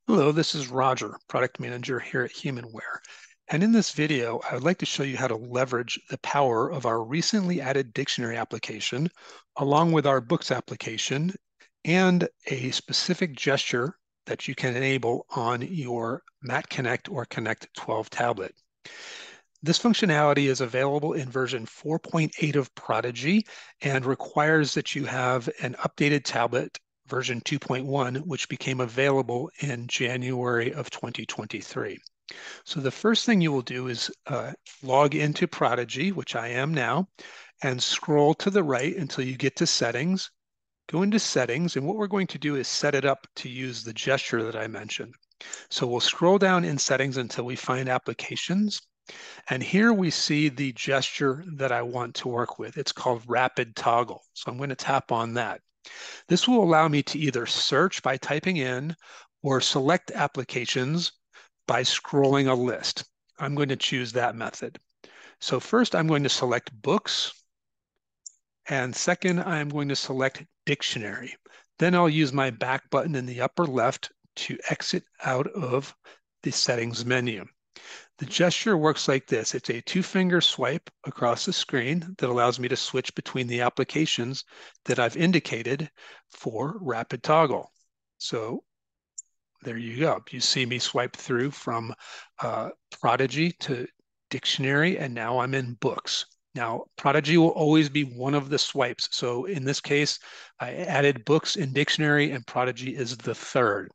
Hello, this is Roger, Product Manager here at HumanWare. And in this video, I would like to show you how to leverage the power of our recently added dictionary application, along with our books application, and a specific gesture that you can enable on your Mat Connect or Connect 12 tablet. This functionality is available in version 4.8 of Prodigy and requires that you have an updated tablet version 2.1, which became available in January of 2023. So the first thing you will do is log into Prodigy, which I am now, and scroll to the right until you get to settings. Go into settings, and what we're going to do is set it up to use the gesture that I mentioned. So we'll scroll down in settings until we find applications. And here we see the gesture that I want to work with. It's called rapid toggle. So I'm going to tap on that. This will allow me to either search by typing in or select applications by scrolling a list. I'm going to choose that method. So first I'm going to select books. And second, I'm going to select dictionary. Then I'll use my back button in the upper left to exit out of the settings menu. The gesture works like this. It's a two-finger swipe across the screen that allows me to switch between the applications that I've indicated for rapid toggle. So there you go. You see me swipe through from Prodigy to dictionary, and now I'm in books. Now, Prodigy will always be one of the swipes. So in this case, I added books in dictionary, and Prodigy is the third.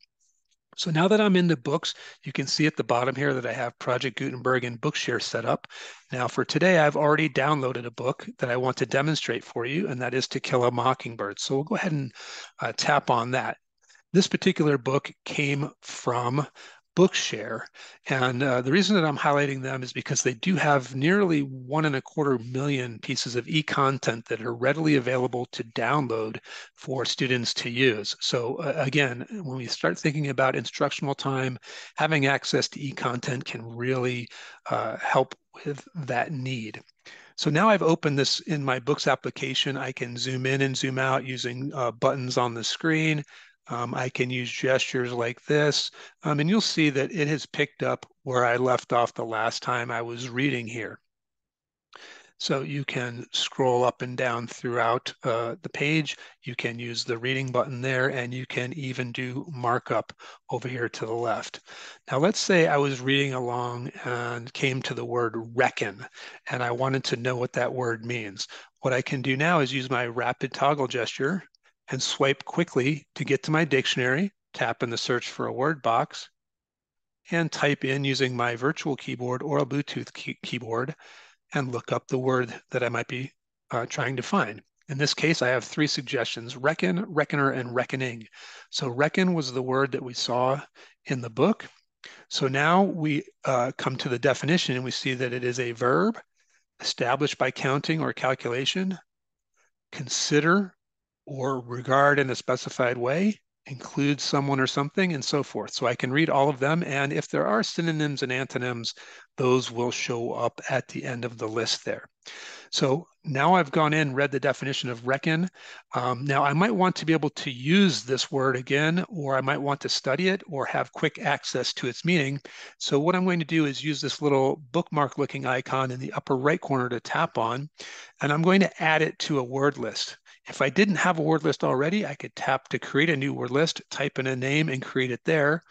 So now that I'm in the books, you can see at the bottom here that I have Project Gutenberg and Bookshare set up. Now for today, I've already downloaded a book that I want to demonstrate for you, and that is To Kill a Mockingbird. So we'll go ahead and tap on that. This particular book came from Bookshare. And the reason that I'm highlighting them is because they do have nearly 1.25 million pieces of e-content that are readily available to download for students to use. So again, when we start thinking about instructional time, having access to e-content can really help with that need. So now I've opened this in my books application. I can zoom in and zoom out using buttons on the screen. I can use gestures like this, and you'll see that it has picked up where I left off the last time I was reading here. So you can scroll up and down throughout the page. You can use the reading button there, and you can even do markup over here to the left. Now, let's say I was reading along and came to the word reckon, and I wanted to know what that word means. What I can do now is use my rapid toggle gesture and swipe quickly to get to my dictionary, tap in the search for a word box, and type in using my virtual keyboard or a Bluetooth keyboard and look up the word that I might be trying to find. In this case, I have three suggestions: reckon, reckoner, and reckoning. So reckon was the word that we saw in the book. So now we come to the definition and we see that it is a verb established by counting or calculation, consider or regard in a specified way, include someone or something, and so forth. So I can read all of them, and if there are synonyms and antonyms, those will show up at the end of the list there. So now I've gone in, read the definition of reckon. Now I might want to be able to use this word again, or I might want to study it or have quick access to its meaning. So what I'm going to do is use this little bookmark looking icon in the upper right corner to tap on, and I'm going to add it to a word list. If I didn't have a word list already, I could tap to create a new word list, type in a name and create it there.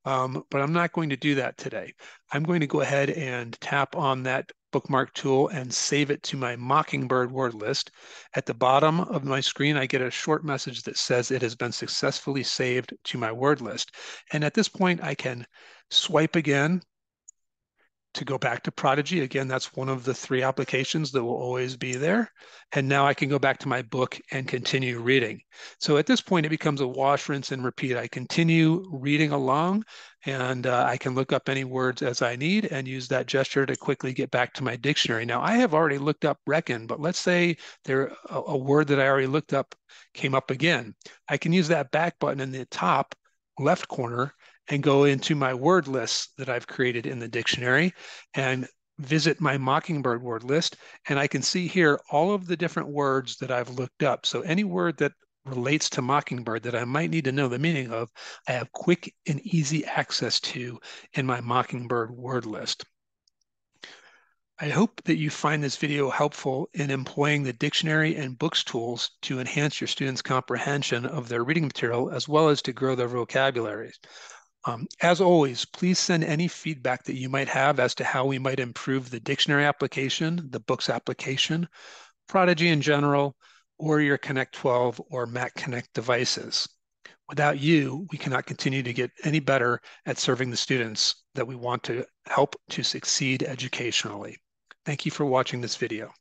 But I'm not going to do that today. I'm going to go ahead and tap on that bookmark tool and save it to my Mockingbird word list. At the bottom of my screen, I get a short message that says it has been successfully saved to my word list. And at this point, I can swipe again to go back to Prodigy. Again, that's one of the three applications that will always be there. And now I can go back to my book and continue reading. So at this point, it becomes a wash, rinse, and repeat. I continue reading along, and I can look up any words as I need and use that gesture to quickly get back to my dictionary. Now, I have already looked up reckon, but let's say a word that I already looked up came up again. I can use that back button in the top left corner and go into my word lists that I've created in the dictionary and visit my Mockingbird word list. And I can see here all of the different words that I've looked up. So any word that relates to Mockingbird that I might need to know the meaning of, I have quick and easy access to in my Mockingbird word list. I hope that you find this video helpful in employing the dictionary and books tools to enhance your students' comprehension of their reading material as well as to grow their vocabularies. As always, please send any feedback that you might have as to how we might improve the dictionary application, the books application, Prodigy in general, or your Connect 12 or Mac Connect devices. Without you, we cannot continue to get any better at serving the students that we want to help to succeed educationally. Thank you for watching this video.